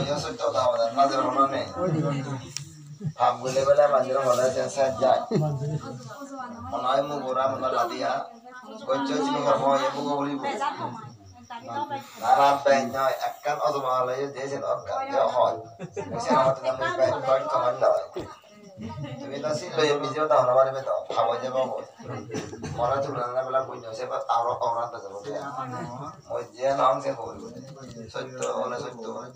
yo soy toda hora, no de broma ne. Hamgule bela manjiro hola jasa jai. Onai mu gora mu ladia. Kocho chini hormo ye mu gori bu. Nara penyo akan otoma hola yo jesen orkan yo hol. Mesin amat namu pen koin kaman doi. Tumi tasi lo yo mijo ta hola bari beto. Hawa je bawo. Mora tu nana bela punya siapa aro orang tak sebut. Oh je nang se hol. Sotto ona sotto.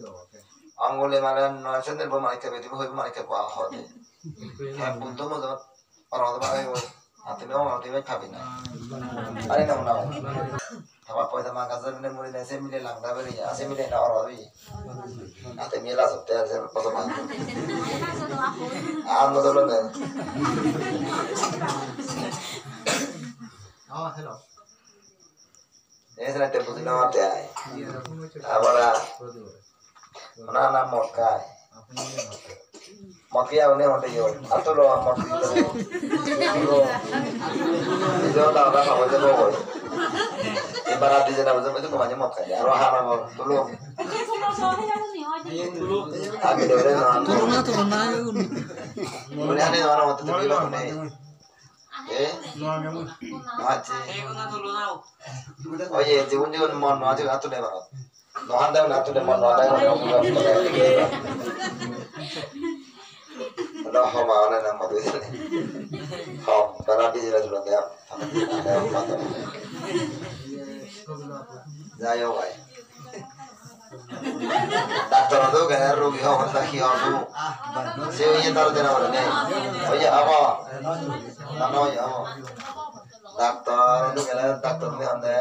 Angole malan nasional pemakai beti boh pemakai buah hot. Kayak buntu mau tuh orang tuh pakai boh. Hati memang hati memang kabin. Ada nama nama. Apa kau sama kasar ni mulai nasi milih langda beri ya, nasi milih nak orang beri. Hati milah sebetulnya saya pas sama. Anu tu loh kan. Oh hello. Ini saya tempat ini nama dia. Abara. Mana nama mokai. Mokai apa ni mokai yo? Atau lo mokai itu? Lo. Itu tahu tak apa je boh. Ibarat di sana betul itu kemana mokai. Rohana boh. Tolong. Abi dulu na. Turun na yun. Boleh ni orang waktu tu bilang ni. Macam. Oh ye, jiun jiun mon macam atu deh barat. Nohan dah atu deh mon nohan dah. Dah hama ana nama tu. Ham, karena di sini dulu dia. Jaya wai. Doktor tu kan rogi hama tak hiu tu. Saya ini tahu dia nama ni. Oh ya apa? Nama ya apa? Doktor itu kan doktor ni anda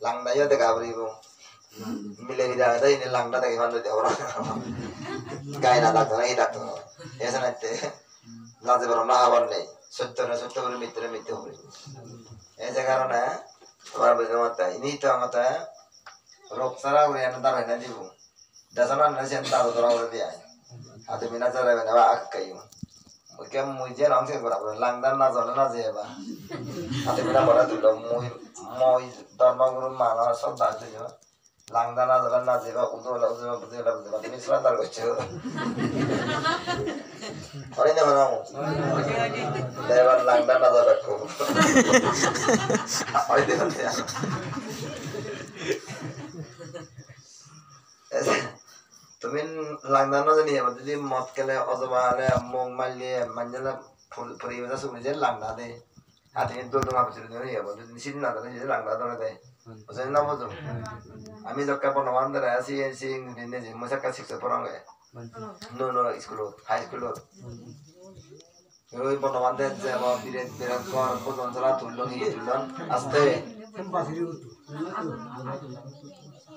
lang dah ya tegak beri bu. Milih dia ada ini lang dah tegak mana dia orang. Gaya nak doktor ni doktor. Ya sana itu. Nanti baru nak awal ni. Sutter baru mitra beri. Ya sekarang na. Orang berjamaah ini tu angkata. Rok sarah uri anda dah nanti bu. Dasarnya nasi anda tu orang dia. Atau mina cara mana awak kayu. Mungkin mujur orang sih berapa langdan nazar nazar ba. Atau mina berapa tu lo mui dharma guru mana sabda tu je. Langdan nazar nazar ba udah betul. Tapi ni selang tar kecil. Orang ni mana mu? Dewan langdan nazar aku. Orang ni mana? Tumin langdan nazar ni apa? Jadi mat kele azwa le mong malye manjala puriwasa sumije langdan de. Hati itu tu apa cerita ni apa? Jadi sini nazar ni jadi langdan tu de. Macam nama tu. Kami jaka pun orang dah si ini je. Masa kasih seorang le. No school, high school. Kalau pun orang dah jawab biret kor pun orang salah tulung ini tulung. Aste.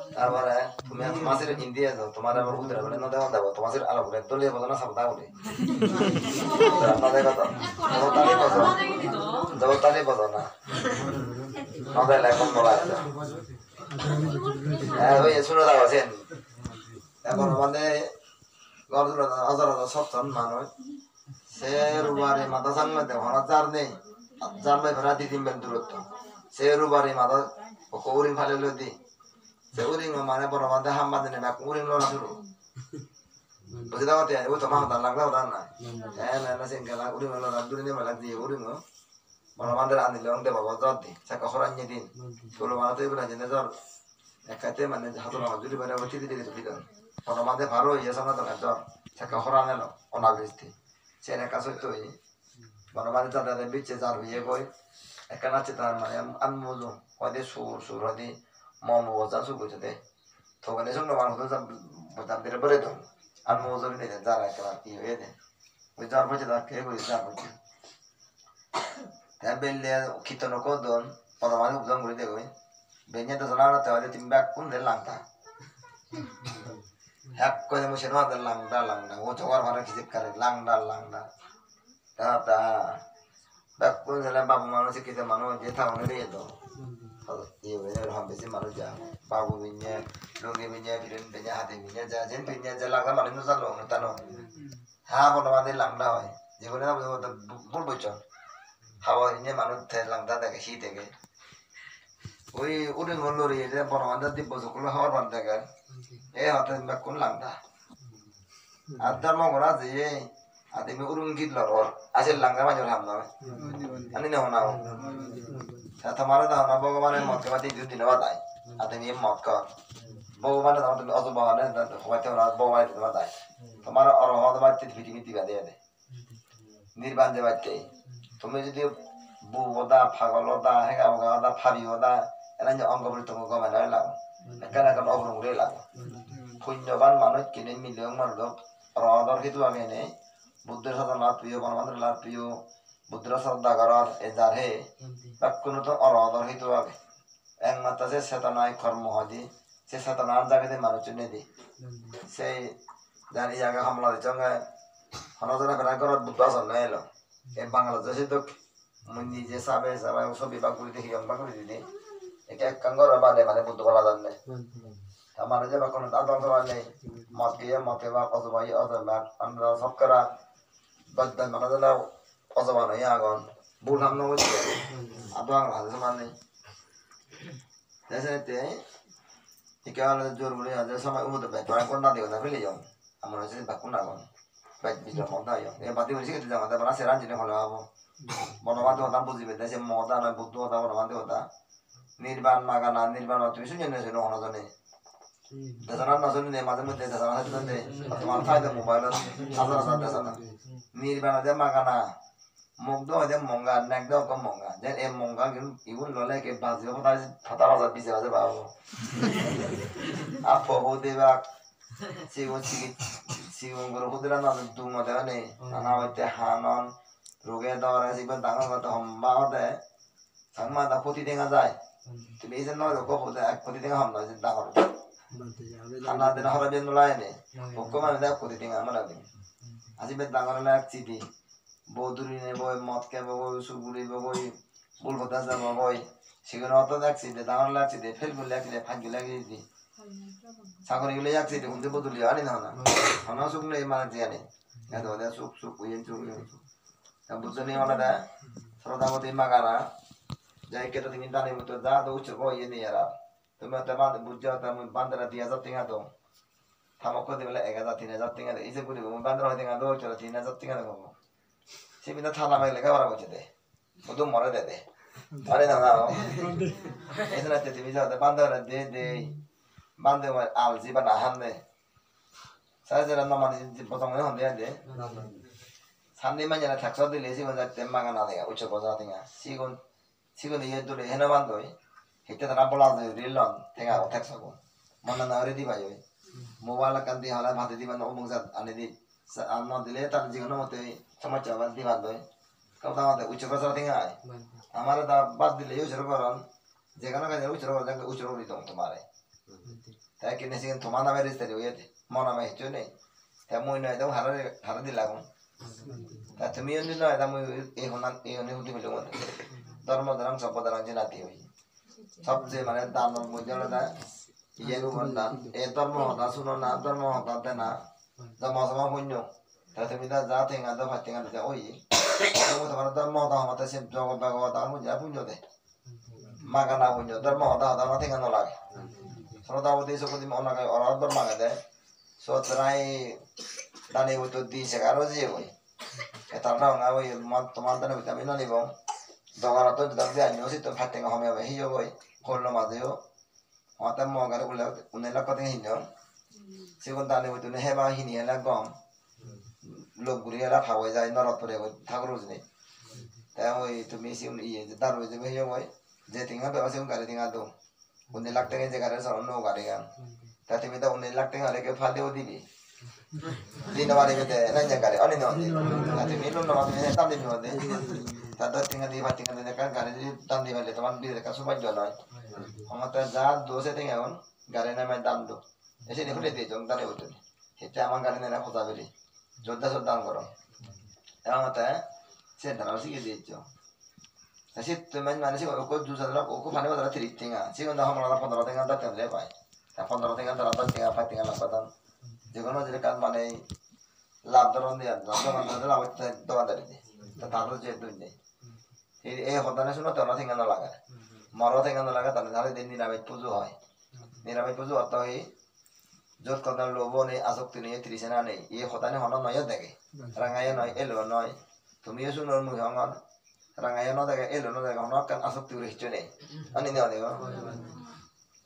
Abara, तुम्हें मासिर हिंदी है तो तुम्हारा वो उधर बने ना देखो देखो तुम्हारे अलग बने तो ले बोलना सब दाव ले ना देखो तो दो ताली बोलो ना ना ले कम बोला है वो ये सुनो दाव Sen ya kalau mana kalau tu ada सब चन मानो सेरुबारी माता संग में देखो ना जार में भरा दी दिन बंद रुत सेरुबारी माता वो कोरिंग फाले लो दी Seuring mana pun orang dah hambat ni nak uring lo nak dulu. Betul tak tiada, itu tamam dah langgar dah na. Nasi engkau uring lo nak dulu ni malah dia uring lo. Orang dah andi long deh bawa jadi. Saya kahorang jadi. Kalau mana tu ibu nak jadi jor. Kata mana jatuh orang jadi pada waktu itu dia tu. Orang dah baru ya sama tu nak jor. Saya kahorang lo, orang besti. Saya nak kasut tu ini. Orang dah ada bici jar biye boy. Kerana cita mana anmuzo. Wadi sur wadi. Mau wajah suku jadi, thau kan esok nama orang tu macam berbeda tu, anu wajah ni dah jarak kerana tiada ni, wajah macam dah kaya wajah macam, tapi le kita nak kau don, orang mana bukan boleh deh, banyak tu salah tu ada timbak pun dah langta, hak kau yang macam mana dah langta, वो चौकार वाला किसी करे langta, dah, bak pun salah babu mana sih kita mana je tahu ni dia tu. Iya benar hampir sih malu jah. Babu punya, logi punya, birin punya, hati punya, jajan punya, jalan kan malu nusa lo, nutano. Ha, pun orang lang dah, jadi mana tu bul bocor. Hawa ini malu teh lang dah, tak hit deh. Oi, udah ngolor ini, pun orang dah tiba sekolah hawa bandar kan. Hati mbak kun lang dah. Adar mau gora je, ati me urung kid lor, asal langgar banyak ham na, ani na hona. Tamara dah na Bhagavan mot ke bati judi na batai, ati me mot ka. Bhagavan dah tu asu Bhagavan dah khwate orang Bhagavan itu batai. Tamara orang hot bati fiti fiti bati ada. Nirban je bati. Tumi jadi bu oda, pagal oda, hega oda, phabi oda, enak je angka beri tunggu kau mana lah. Karena kan orang muda lah. Punjaban manut kini miliang manut. Orang itu ame ne, Buddha sadar lat piyo, Bhagavan lat piyo, Buddha sadar garar ejar he. Bakkunu to orang itu ame. Eng mata se setanai karma hadi, se setanai jaga de manut cune di. Se dan iya ga hamla de chonga, hanodana kena garar Buddha sadar lo. Bangladesh itu muni je sabe uso bibak kuri de hiyam bakuri di. Ek kangor abade mane Buddha bala dan ne. हमारे जब अपन दादा वाले मत के बा कसबाई other map अंदर सब करा बदल मनदला कसबान या गन बुल हम नो जे अब हाल समाने जैसे ते इके वाले जोर बुले आज समय उद पे तो कोन ना दियो ना फिले यो हमर से बाकुन ना गन बैठ बिजो मदा यो ए बाती उसी के जमा बना से रांजी ने होला अब मनवाद होता बुझिबे जैसे मदा ना बुद्ध होता मनवाद होता निर्वाण मागाना निर्वाण तो सुने ने सुनो होना जने Dasana nasun ne mazam de dasana hatan de atman faida mobile hazar dasana nirbana de magana mongdo de monga nakdo ko monga den e monga gun iun lole ke bazio ko fata baza bise baza ba apo hode ba sigon goro hodra na du ma de ne anawate hanon roge dawara siban dangal ma to homba hode sangma da poti denga jai তুমি এই জন্য হতে এক কোটি টাকা হামলা চিন্তা করো খানা দিন হরা বেন লাই নে হুকুম আমি দেখ কোটি টাকা আমরা দিন আজি বে দাঙ্গর না এক চিটি বৌদুরি নে বই মদ কে বই সুগুলি বই বুল কথা যাব বই সেগুলো অত এক চিটি দাঙ্গর লাগ চিটি ফেল গুলি এক চিটি ফাঁকি লাগি দিতি সাগর গুলি এক চিটি হুনতে বদুলি আনি না না খানা সুখ নেই মানে জিয়ানি এত দে সুখ সুখ উইন সুখ তা বুঝনি ওনা দা সরদামতি মাগারা Jadi kita tinggal tani betul dah, tu ucap kau ini ya lah. Tu macam mana bujau tamu bandar dia jatuh tinggal tu. Tamu kau tu boleh egat tinggal jatuh tinggal. Isi pun tu bandar tinggal tu, cuma tinggal jatuh tinggal tu. Si minta thana mai lega orang macam tu. Mudah marah deh. Ada nama. Itu nanti tu bisa bandar deh. Bandar al si banahan deh. Saya jalan nama ni potong ni honda deh. Sandi mana nak taksa deh lesi macam tembakan ada ya, ucap kau jatuh tinggal. 지금 얘들이 해나만도 그때도 남불라도 릴런 대가 택사고 만나 어디 봐요 모바일 간디 하나 받을 디만 오봉사 안에디 안나 딜레타 지금 너한테 정말 잡아 디만도 그다음에 우측에서 땡아 아마도 다 받을 요처럼 그런 제가 나가 요처럼 내가 우측으로 이동 또 말해 대기는 지금 도마나 메리스들이 오게 뭐나마 했죠네 대모이나도 하나 딜라고 다 드미언이나 다뭐 이 혼난 이 언니 우리 빌려 왔다 धर्म धर्म संपदा जिनाती हुई सबसे माने दान मुझे लगा ये रू बंदा ए धर्म होता सुनो ना धर्म होता ते ना जब मौसम पुण्यो तब मिला जाते हैं तो फटे हैं तो ओही तो तुम्हारा धर्म होता हमारे से जो भगवान मुझे पुण्यो दे मागना पुण्यो धर्म होता ना थे ना लगे श्रोता वो देशों को दिम ओना का और धर्म मांगे दे सोचराई दाने वो तो दी से करो जी वही एतरना होगा वही मत तुम्हारा दाने विटामिन नहीं बों Dogara to dabbe anyo si to fatte nga home hi yo boy kollo madeo hota mo gare ulla unela ko tin hinyo sigon dane wo tune heba hini ala gom log guri ala phawe jai norot pore go thagro jne ta oi tumi si un iye daro je hi yo boy je tinga be asim gare tinga do unela tenge je gare sa no gare ga ta timi da unela tenge ale ke phade o dili dina wale be de na nya gare ani no ta timi no no ma me ta de no de Tata tinggal di batin kan dekat gare di tam di balik teman di dekat semua jualan. Orang tu jahat dua se tinggal kan gare nama dam do. Ese ni boleh dijong tadi betul. Kita amang gare nama kota beri. Jodoh jodoh korang. Orang tu se dalam sih dijong. Nasi teman mana sih aku jual dalam aku panen dalam tirik tinggal. Sih orang hamil dalam 15 tinggal tak terlebih baik. 15 tinggal dalam tinggal apa tinggal lapatan. Jangan jadi kan mana lab dalam dia. Dalam dalam itu dalam dari ni. Tahu je tu ni. ए होता है सुनो तो ना थिंगा ना लगा मारो थिंगा ना लगा तने नाले दिन निरामित पूजो है निरामित पूजो होता है যত কথা লোভও নেই আসক্তি নেই তৃষ্ণা নেই এই হতানে হন নয় দেখে রাঙাইয়া নয় এলো নয় তুমিও শুনোর মুখ হঙর রাঙাইয়া ন দেখে এলো ন দেখে হন কান আসক্তি উড়ে নেই আনি নেওয়া দেব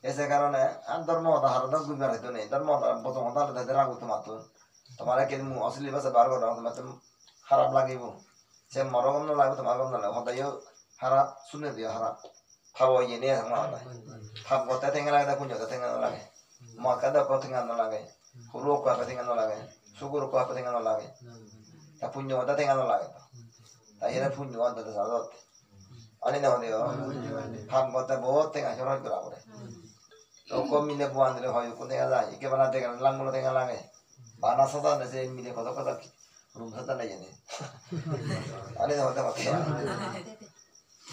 এসে কারণে আর ধর্ম হতা হারত গুবার হইতো নেই ধর্ম হতা প্রথম হতা তাদের রাগ উঠতো মাতো তোমার কিন্তু অশ্লীল ভাষা বার করা তোমার খারাপ লাগিব সে মরগম না লাগবে তোমার গম না লাগবে হতাইও খারাপ শুনে দিও খারাপ খাবো ইয়ে নিয়ে থাকবো খাব করতে ঠেঙ্গা লাগে পুঞ্জতে ঠেঙ্গা লাগে মকা দাও ঠেঙ্গা লাগে হুরু কোয়া ঠেঙ্গা লাগে সুগুরু কোয়া ঠেঙ্গা লাগে তা পুঞ্জ হতা ঠেঙ্গা লাগে তাই এরা পুঞ্জ হতে সাদত আনি না দিও খাব করতে বহুত ঠেঙ্গা সরাই করা করে লোক মিলে বুয়ান দিলে হয় কোন ঠেঙ্গা যায় একে বানা ঠেঙ্গা লাঙ্গুলো ঠেঙ্গা লাগে বানা সাদা নেছে মিলে কত কথা রুম সাদা নাই জানে আনি না হতে পারে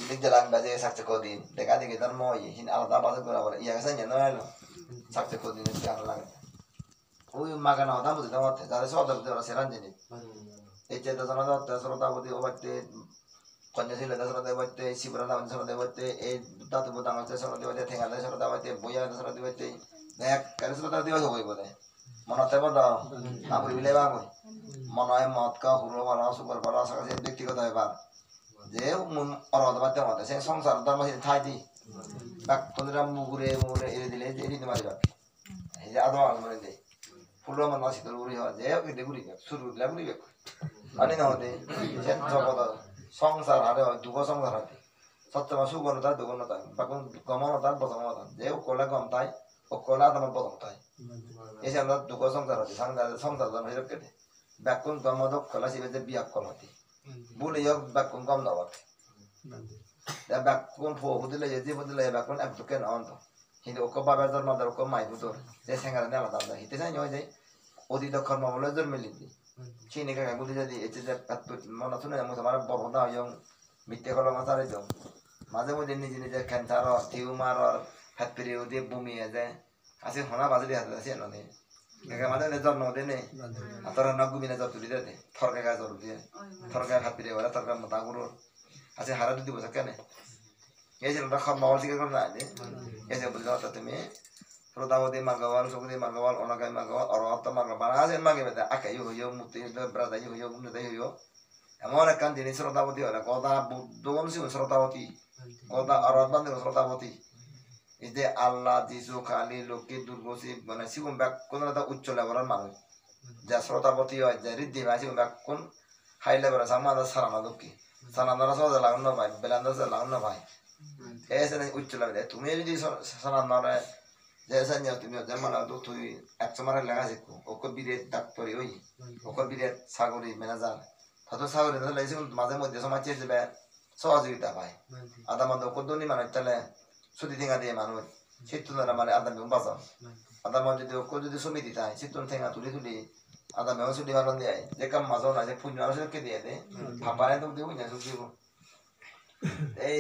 Bilik jalan baca sakti kodin, dekat di kita mau ini alat apa tuh berapa? Iya kesannya noel, sakti kodin itu yang lain. Makan apa tuh tidak mau, jadi soal itu orang seran jadi. Itu dasar itu dasar itu apa tuh obat teh, kondisi dasar itu obat teh, sibran dasar itu obat teh, datu butang dasar itu obat teh, tengah dasar itu obat teh, boya dasar itu obat teh, banyak karena dasar itu obat boy boleh. Mana teh pada, apa boleh bangun? Mana yang mat kah, huru mana, super para sakit dekti kau tahu apa? যে অরদ বাতে মতে সে সংসার ধর্ম সে ঠাই দি বাক তোরা মুগুরে মুগুরে এরে দিলে যে এরি মারি বাক এই যে আদো মানে দে ফুলো মান মাসি তোর উড়ি হয় যে এতে গুড়ি বাক শুরু দিলা গুড়ি বাক আনি না হতে সে জগত সংসার হারে দুঃখ সংসার হাতে সত্যমা সুগণতা দুগণতা বাকুন গমনতা বদমতা যে কোলা গম তাই ও কোলা তোমার বদম তাই এই যে আমরা দুঃখ সংসার হাতে সংসার ধর্ম হিরক কেটে বাকুন গমদক কোলা সিবে যে বিয়াক কল হাতে bule yok bakun kom da wak da bakun pho budile je budile bakun ab tuken on to hindi okko baba dor ma dor ko mai budor je sengar ne ala da hite sa nyoy je odi da kharma wala dor melidi chini ka gudi jadi eche je pat mona tune mo samara bor da yong mitte kolo ma sare jom maje mo dinni jini je cancer or tumor or fat period de bumi je ase hona bazali hata se no ne Gak mana nih jor node nih, atau orang nagu mina jor tuli deh, thorka gak jor dia, thorka hati dia, wala thorka mata guru, asih hara tuh dibuat kan nih, ya sih udah kham mawal sih kan nih, ya sih boleh tahu tapi, perutawati magawal, sokudi magawal, onagai magawal, orang atau magawal, asih magai beda, akai yo mukti itu berada yo mukti yo, emang orang kan jenis perutawati orang, kota dongom sih perutawati, kota orang banding perutawati. Ide Allah Jisu Kali Loki Durgosi mana sih umbak kun ada ucul lebaran malu. Jasrota boti ya jadi di masih umbak kun high lebaran sama ada sarana Loki. Sarana rasa ada lawan no baik, belanda ada lawan no baik. Ese nih ucul lebaran. Tumi jadi sarana ada jasa nya tumi zaman ada tuh eksamara lega sih ku. Oko bidet daktori oi. Oko bidet sagori menazar. Tato sagori itu lagi sih mazem mau jasa macam itu be. Soal itu apa? Ada mana kodoni mana cile. Sudah tinggal dia manual, situ nara mana ada memang pasang, ada mau jadi kau jadi sumi di tay, situ tinggal tulis ada memang sudah manual dia, jika masuk aja punya harus ke dia deh, apa yang tu dia punya sudah,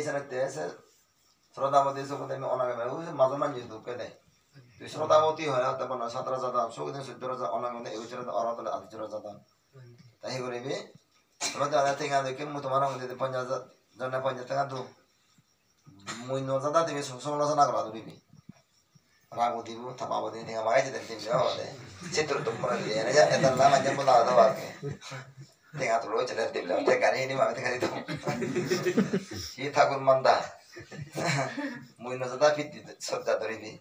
sana deh, seroda mati so kita orang memang masuk mana itu ke deh, seroda mati hari atau mana satra jada, so kita sudah jada orang mana itu cerita orang tu ada cerita jada, tapi kalau ini, seroda ada tinggal deh, kamu tu mana mungkin di panjang jana panjang tengah tu. Mui no zada timi solo sana kala tu bibi. Ragu tibu thapa bodi ni hamagai jadi tim jauh deh. Citur tu pernah dia, ni jadi etan lama jam pun ada wak. Tengah tu lo jadi tim jauh. Tengah ini mah tengah itu. Ini takut manda. Mui no zada fit sota tu bibi.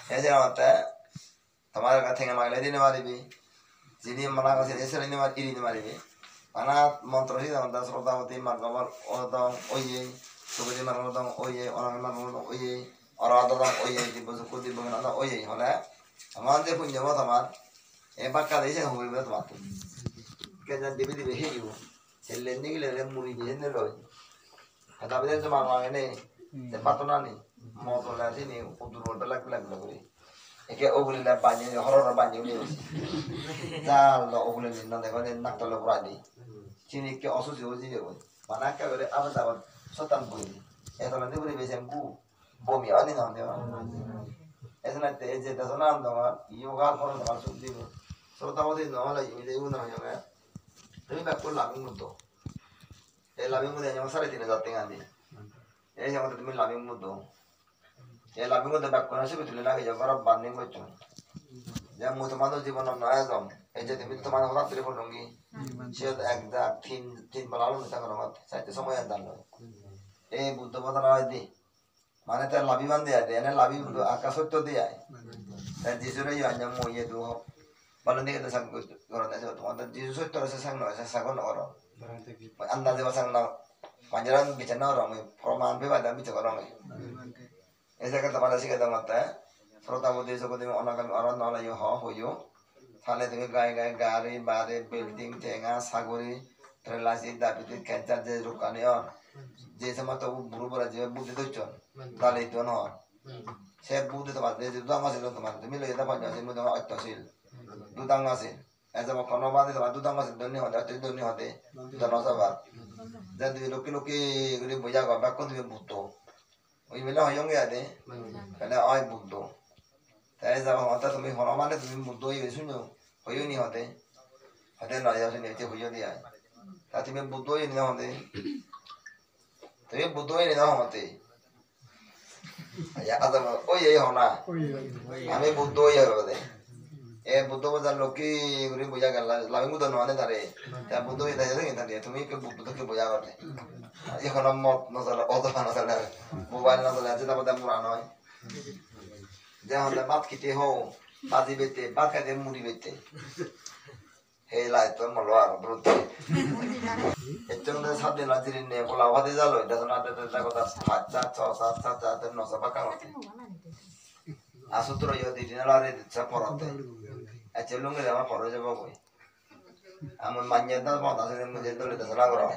Ya jadi mata. Tamara kata tengah magai lagi ni mari bibi. Jadi mana kasi esok ni mari ini mari bibi. Anak montro sih dengan dasar utama tim margawal orang oye, seperti margawal oye, orang margawal oye, orang orang oye di bawah suku di bawah orang oye, hola, aman deh punya apa teman, bakal aja yang hobi banget waktu, kerja di bidi behi itu, selain ini kita muri di sini loh, tapi dia cuma orang ini, tempat tunan nih, motor lagi nih, untuk roda lagi lagi. Eke ogulin na banyak, horor banyak ni. Jal lo ogulin ni nanti kau ni nak tolong berani. Cini ke osu jauh jauh. Mana kau ada apa tahu? Sotan bui. Nanti beri besem ku. Bumi ani nanti. Nanti eje dasar nanti yoga koran masuk di. Sotan budi nama lagi ini ibu nama yang ini bakul labing mudo. Labing mudo yang masar itu nih jatuh ngandi. Yang tadi labing mudo. এই লাভের মধ্যে back করে ছবি তুলে লাগে যাবার burning করছো যে মুই তোমাদের জীবন নয় যাম এই যে তুমি তোমার হঠাৎ করে পড়ঙ্গি সে একটা তিন বেলা আলো নিতে করো চাইতে সময় আর দাঁড়ালো এই বুদ্ধ কথা নয় দি মানে তার লাভিবান দেয়া দেয় এনে লাভি আকাশ সত্য দিয়ে তার যিশুরে আঞ্জাম ইয়ে দু হোক ভালো দিকে তো সাং করো না তোমাদের যিশু সত্য আছে সাং নয় সাগর না করো আন্দাজে বা সাং না panjaran bicara orang ini perumahan bebas dan bicara orang ini. Ini kata pada sih kata mata, pertama dia suka dengan orang nolak yo ho yo, thale dengan gaya gari, bare, building, tengah, saguri, relasi tapi itu kancar jadi rukani or, jadi sama tu buru-buru aja budi tu con, thale itu nor. Saya budi tu pada jadi dua masih tu pada, milo itu panjang sih milo agak tasil, dua masih. ऐसा वो कौन बात है तो बात मास दुनिया होता है दुनिया होते तो ना सब बात जब ये लोग गुरी बुझा का बैक को तो बुद्धो वही मिला हो योंगे आते पहले आए बुद्धो ऐसा होता तो मैं होना माने तो मैं बुद्धो ही सुनो हो यो नहीं होते ना यार से नहीं हो यो दिया ताकि मैं बुद्धो ही नहीं होते तो ये बुद्धो ही नहीं होते या अदम ओ ये होना हमें बुद्धो ही होते butuh bazar loki guri buja gala lalu muda no ane tare ya butuh itu aja nih tadi tumi ke butuh ke buja gade ya kalau mau nasalah auto nasalah mobile nasalah aja tapi dah murah noy jangan lebat kita ho pasti bete pakai dia muri bete hela itu maluar berarti itu nih sabda najirin nih kalau awak tidak loh itu nanti kita kota saja dan nasa bakal asutro yo di dina lari saporate achelung le ama poro jaba boy amon manyeta mo ta se mo jendo le ta sala goro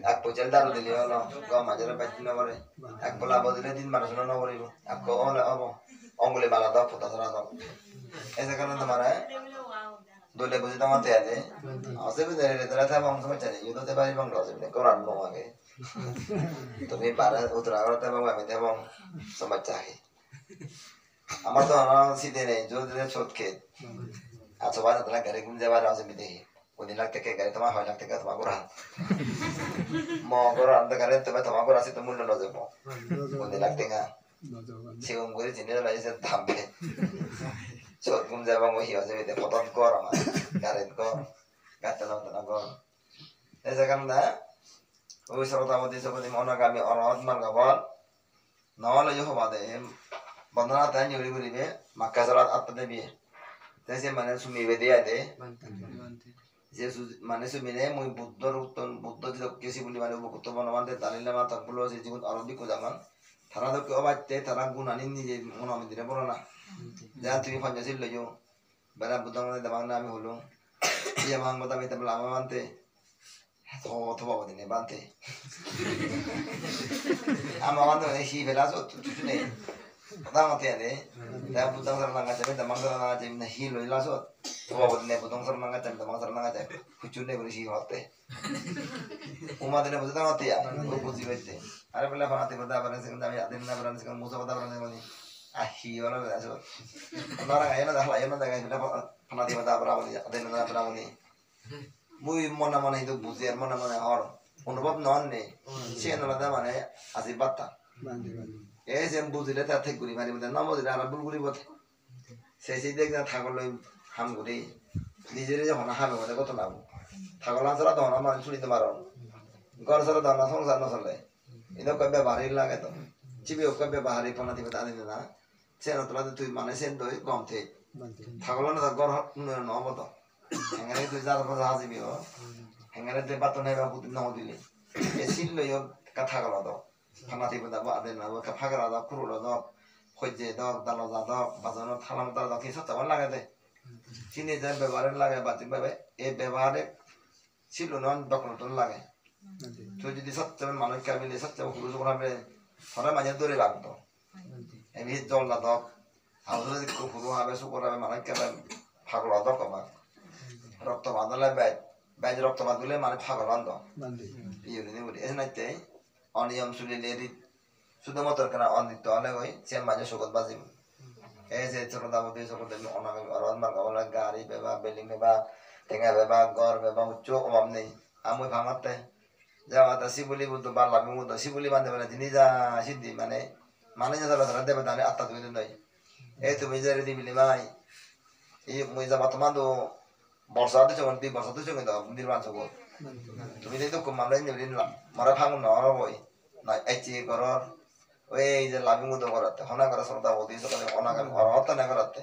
ak pochel daru dili ono ko majara bachina bare ak bola bodile din mara sono no boribo ak ko ole abo ongule bala da pota sala do ese kana tamara dole buji tamate ale ase be dere dere ta bang sama chale yudo te bari bang rose be koran no age তুমি পারা উতরা করতে বাবা আমি দেব সমাচাহি আমার তো আনা সিধে নেই যদি ছোট খেত আচ্ছা বাদ তোলা ঘরে ঘুম যাবার আছে মিতে ওদিন লাখ থেকে গাড়ি তোমার 6 লাখ টাকা তোমার করা মগর আনতে গাড়ি তবে তোমার করা আছে তো মূল্য ন যাব ওদিন লাখ টাকা সেরকম করে চিনে লাইছে থামবে ছোট ঘুম যাবা মই হিয়া যাবে পতন কর আমার গাড়ি কর গাতে না কর এই জায়গা না ওই সরতামতি সবদি মনগামী অরহত মার্গবল নহলে ইহ বাদে বন্দনা তাই নিউরি করিবে মাক্কা সালাত আত্মা দেবে তাইছে মানে সুমিবে দিয়া দে যে মানে সুমিনে মই বুদ্ধর উত্তন বুদ্ধ যে কেসি বলি মানে বকুত বনমানতে তালিলামা তাকবুল আছে জীবন আরবি কো জামান তারা তো অবাইতে তারা গুণানি নিজে মনমি দিরে বড় না যা তুমি ফাঞ্জাসিল লইও বেলা বুদ্ধ মানে দেবাং আমি হলো ইয়া মাং বদা আমি তাবলা আমানতে 더 봐거든요, 반대. 아마 완전 시 베라서 투투네. 부담한테 돼. 내가 부동산 나가자면 망설어 나가자면 힐로 일라서 더 봐거든요. 부동산 나가자면 망설어 나가자. 구출내 버리시 왔대. 오마들의 부담한테야. 그거 보지겠대. 아래 별로 반한테 보다 버는 생각 나면 안 되는 버는 생각 무서워 보다 버는 거니. 아, 희열을 해서. 나랑 아이는 달라. 아이는 내가 별로 반한테 보다 버라고니. 안 되는 나 버라고니. মুই মনে মনে কিন্তু বুঝি আর মনে মনে হর অনুভব নন নেই সে নলাদা মানে আসি বাত্তা এই যে বুঝিলে তার থেকে ঘুরি মারি মধ্যে না বুঝিলে আর ভুল ঘুরি বটে সেই দেখ না থাকলে হাম ঘুরি নিজের যখন হামে মধ্যে কত লাভ থাকলাম ছাড়া তখন আমার ছুটিতে পারো ঘর ছাড়া তখন সংসার নচলে এটা কবে বাড়ির লাগে তো চিবিও কবে বাহারি ফোনা দিবে তা দিলে না সে নতলাতে তুই মানে সে দই কম থে থাকলো না ঘর উন্নয়ন হবো তো Hengare tu jar pa haji bi ho hengare te bato nei ba put no dile esil lo yo katha gala do khana ti bada ba ade na ba katha gala da kuru lo do khoje do dalo da do bazano thalam da do ki sa ta laga de chini jar ব্যবহারে লাগে বাতি ভাবে এই ব্যবহারে ছিল নন দকন তো লাগে তো যদি সত্য মানুষ কাবিলে সত্য পুরুষ করাবে ধরে মানে ধরে লাগতো এমনি জল না দক আউরে কো পুরো হবে সু করাবে মানুষ কাবে ফাগলা দক বা রক্ত বাঁধলে ব্যাজ রক্ত বাঁধলে মানে ফাগল বান্ধ ইউরিনে বলি এস নাইতে অনিয়ম সুলিলে শুধুমাত্র কেন অনিত্য অনেক ওই সে মাঝে সুগত বাজিম এই যে ছোটদা বদি ছোট অনেক অরদ মার্গাবলা গাড়ি বেবা বিল্ডিং বেবা টেঙ্গা বেবা ঘর বেবা উচ্চ অভাব নেই আমি ভাঙাতে যাওয়া তা শিবুলি বুদ্ধ বাল্লা বিমুদ্ধ শিবুলি বান্ধে বলে যিনি যা সিদ্ধি মানে মানে যারা দেবে দানে আত্মা তুমি নাই এই তুমি যে রেডি বিলি ভাই এই মই যাবা তোমার তো বর্ষা দিছো দি বর্ষা দিছো কিন্তু নির্মাণ করব তুমি তো কম আমরা নিবিন মারা ভাঙুন না হবই না এচি করর ওই যে লাভি মতো করাতে হনা করা সরদা বদি সকালে হনা করা হতা না করাতে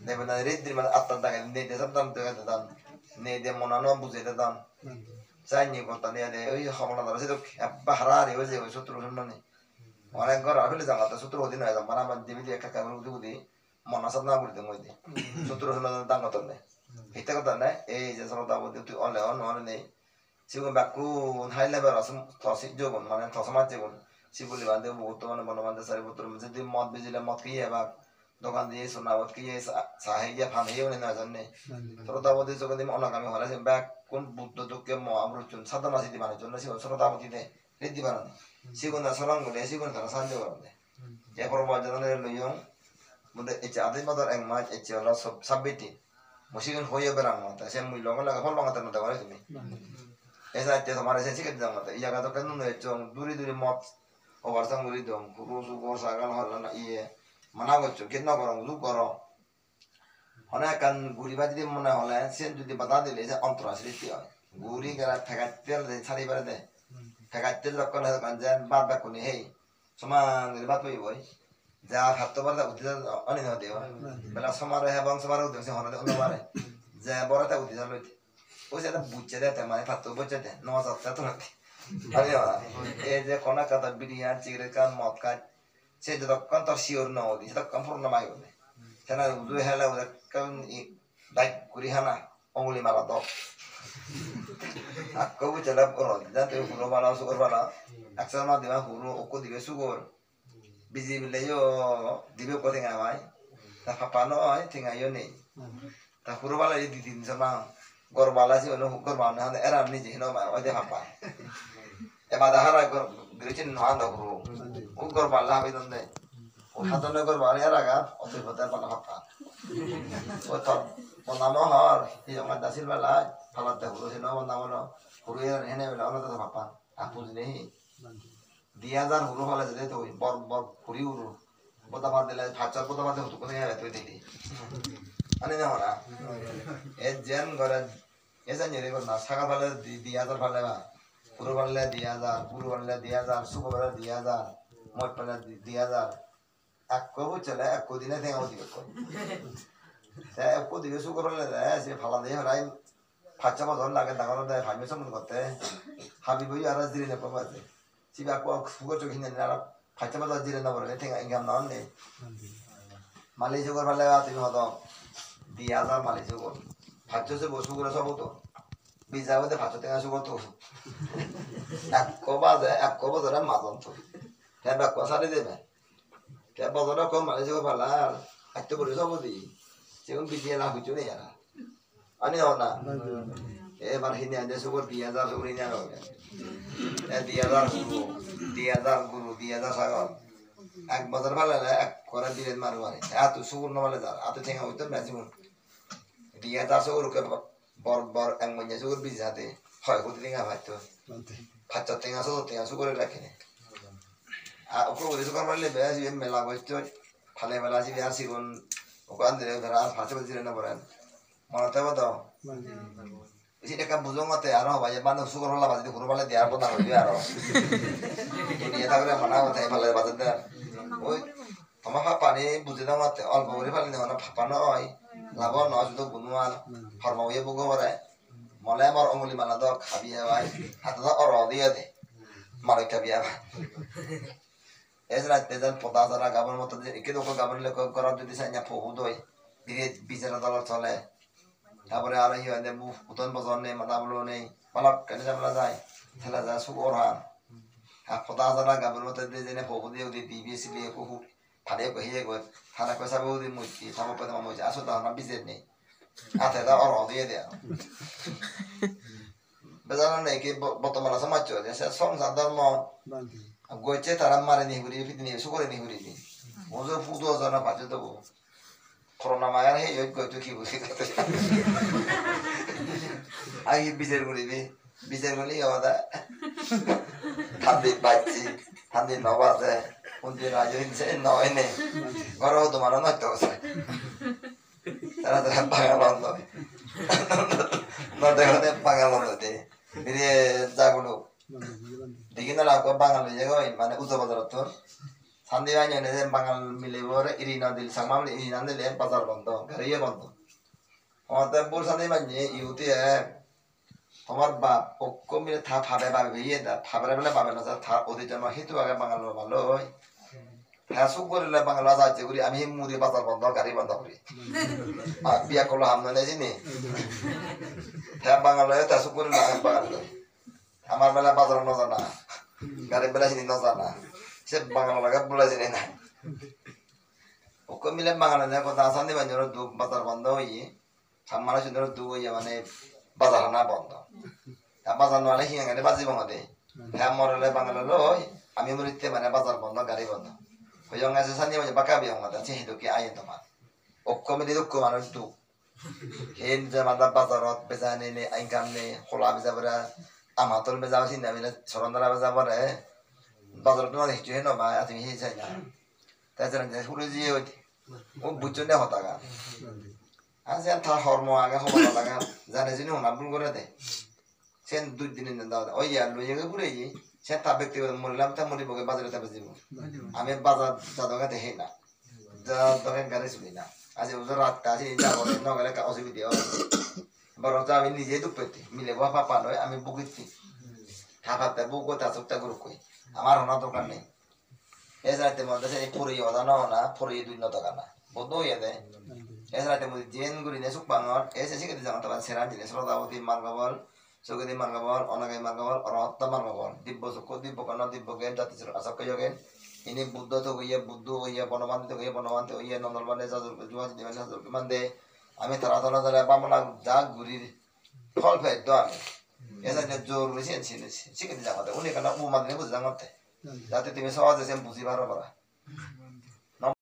দেবে না রেডি মানে আত্মা দাগে নেই দে সব দাম দেবে দাম নেই দে মনানো বুঝাইতে দাম চাইনি কথা নিয়ে দে ওই খবর না সে তো বাহারা রে ওই যে ওই শত্রু সম্মানে অনেক ঘর আবিলে জানাতে শত্রু দিন হয় মানে আমার দেবী একটা কাগজ উঠে বুঝি মনা সব না করতে মই দি শত্রু সম্মানে দাম কত নেই এটা কথা নাই এই যে সরদা বদি তুই অলে অন নেই 지금 막고 하이레벨에서 더 시조건 মানে সমাজজীবন শিবলি বান্ধে বর্তমানে বনবান্ধে সারি বর্তমান যদি মদ বেজিলে মদ খেয়ে বা দোকান দিয়ে সোনাবত খেয়ে সাহায্য ফান হেও না জানে শ্রোতাবতী যখন দিন অনাগামী হলে সে ব্যাক কোন বুদ্ধ দুঃখে মহামৃত্যুন সাধনা সিদ্ধি মানে জন্য সে শ্রোতাবতীতে ঋদ্ধি বানানে 시군나 서랑 거래 시군 다른 산적 그런데 제 프로바전을 লই용 근데 이제 아들마다 앵마 이제 올라서 sabiti 무식은 호여베랑 왔다 세 물렁을 나가 홀렁 같은 거 말해 주미 esa te tomar ese chique de mata y acá tocando no hecho duri mot o barzang duri dong guru su go sagal hola y manago cho que no corong lu coro hona kan guri ba di mona hola sen du de bata de le antra sriti guri gara thagatel de chari bare de thagatel lokon kan jan ba ba kuni hey soma de ba toi boy ja hatto bar da udida ani no deo bela somare he bang somare udise hona de ono bare ja borata udida lo ওই যেটা বুঝছে দেয় মানে ফাতো বুঝছে দেয় নমাজ আসতে তো নাকি আরে এই যে কোনা কাটা বিরিয়ান চিগরে কান মদ কাজ সে যতক্ষণ তোর শিওর না হলি ততক্ষণ পূর্ণ মাই হলে সেনা উজু হেলা ওদের কারণ দায় করি হানা অঙ্গুলি মারা দাও আকো বুঝলা পর জানতে হুলো বালা সুগর বালা একসাথে মা দিবা হুলো ওকো দিবে সুগর বিজি বিলে yo দিবে কো থিঙ্গা ভাই তা পাপানো হয় থিঙ্গা yo নেই তা হুলো বালা দি দিন sama gor bala sih ono gor bala hande era ni je no ma ode papa e ma da hara gor grechin no ando gor bala be donde o hatone gor bala era ga o te bota bala papa o to bonamo har i ma da silva la pala te huro sino bonamo no huro era hene bela ono to papa apuz nehi 2000 huro bala jede to bor huri huro bota ma dele phachar bota ma de to kone ya to dei 아니 나와라 에젠 거라 예산 예래 거나 사가 발레 디야자 발레가 부르 발레 디야자 부르 발레 디야자 수고 발레 디야자 못 발레 디야자 아코부 쩔에 아코 디네 땡 어디 거 자 아코 디게 수고 발레 제 발라데 라인 받자마 넌 나게 나가는데 발매 전문 것때 하비부이 알아들이네 봐봐지 집에 아코 그거 쪽 있는 나라 받자마자 지르나 버려 땡 인감 나왔네 말레이시아 발레가 되면 하다 디야자 말레이시아 받쳐서 뭐 수고를 서고도 비자한테 받쳐 땡아 수고도 아코바더라 마돈토 대박과 살이 되면 대박으로 그 말레이시아 발라 학교 버려 서고디 지금 비디에나 후주네야 아니 나오나 에 말히니 안데 수고 디야자 수고리냐 에 디야자 사가 এক বছর ভালো এক করে দিলেন মারু মারে এত সুগুর নবলে যা এত ঠেঙ্গা হইতো ম্যাজিমুন দিয়া তার সুগুর কে বর এক মঞ্জে সুগুর বিজ হাতে হয় কত ঠেঙ্গা ভাইতো ফাচ্চা ঠেঙ্গা সো ঠেঙ্গা সুগুরে রাখে আর ওপর ওই সুগুর মারলে বেশ মেলা বসতো ফালে মেলা আসি আর সিগুন ওখান ধরে ধরা ফাঁসে বসে না বলেন মনতে বতো এটা কাম বুঝো মতে আর ভাই বান সুগুর হলা বাজে ঘুরে বলে দেয়ার কথা হইবে আর এটা করে মানা কথা ফালে বাজে দে ওই তোমার পানি বুঝে দাও মাতে অল্প করে ফালে না ফাপানো হয় লাভ নয় শুধু গুনুয়ান ফরমাইয়ে বুগো করে মলে আমার অঙ্গুলি মানা দাও খাবি ভাই হাতে দাও অর দিয়ে দে মারে খাবি ভাই এজরা তেজান পদা যারা গাবর মত যে একে দোক গাবর লেখ করা যদি সাইনা ফহু দই ধীরে বিচারা দল চলে তারপরে আর ইয়ে দে মু উতন বজন নে মাথা বলো নেই পালক কেন যাবলা যায় খেলা যা সুগরহান পদা যারা গাবর মত যে জেনে ফহু দিয়ে দি বিবিসি লে ফহু ফালে কহিয়ে গো থানা কইসা বউদি মুতি থামো পদা মুতি আসো তো না বিজেত নেই আতে দা অর দিয়ে দে বেজানা নেই কি বর্তমান সমাজ চলে সে সংসার ধর্ম গোছে তারা মারে নি ঘুরি ফিদিনি সুগরে নি ঘুরি নি ওজো ফুদো জানা পাজে তো করোনা মায়ার হে ইয় কইতো কি বুঝি কত আই বিজের গলি আওয়াদা থান্দি বাচ্চি থান্দি নবাজে untuk raja ini saya no ini kalau tu mana nak tahu saya cara cara Bangalore tu no tengok tu Bangalore tu jadi jago lu dikenal aku Bangalore jago ini mana usaha pasar tu sandiwanya ni saya Bangalore milibor irina dil sama ni irina dil yang pasar bando kerja bando और तब बोल सकते हैं ये UT है हमारे बाप ओको मेरे था फाबे बाबे ये था फाबे वाले बाबे ना था उधर जमा हित वाले बंगाल वालों है सुपर ले बंगाल वाला जाते गुरी अभी मुझे बाजार बंद गाड़ी बंद गुरी बिया कोला हमने नहीं जी है बंगाल वाले था सुपर ले बंगाल हमारे वाला बाजार ना जाना गाड़ी वाला जी ना जाना सिर्फ बंगाल वाला बोला जी नहीं ओको मिले बंगाल वाले को दासान नहीं बंजरो दो बाजार बंद हुई Sama sudah tu ya mana bazar na bondo. Bazar na lagi yang ada bazar bondo deh. Hamor le Bangalore loh. Kami muridnya mana bazar bondo gari bondo. Kau yang ngasih sani macam baka biang mata. Cih itu ke ayat teman. Okko mesti tu kau mana tu. Hen zaman dah bazar rot bezan ini income ni. Khola bezan bera. Amatur bezan sih ni. Bila sorondara bezan bera. Bazar tu mana hidup no ba. Ati hidup saja. Tapi sekarang jadi hulu jiwa. Oh bucun dah hotak kan. Asyik thar hormo agak hormo agak, jangan sini orang pun korang deh. Sen dua दिन ini dah. Oh iya, lu yang kepura ini, sen tabek tu mulam tu muri boge bazar tu bezimu. Ame bazar jatuh kan deh na, jatuh kan garis bina. Asyik usah rat kasih ini jago ni, no kalau kau usah video. Baru jauh ini je tu peti, mile gua apa loh, ame bukit ti. Apa tu buku tak sukta guru koi. Amar orang tu kan ni. Esok tu mana sen puri ada na, puri itu no tu kan na. Bodoh ya deh. Esok tu mudi jen guru ni suk bangot. Esok sih kita jangan tahu seran jenis lo tahu di margabal, so di margabal, orang kaya margabal, orang hotta margabal. Dibbo sukko dibbo kana dibbo gen jati seru asap kaya gen. Ini buddha tu kaya buddha kaya bonawan tu kaya bonawan tu kaya normal mana jazur jual di mana jazur kemande. Kami terasa apa malah jag guru call pay doang. Esok ni jor mesin sih kita jangan tahu. Ini karena umat ni bukan jangan tahu. Jati timis awal jadi busi baru bara.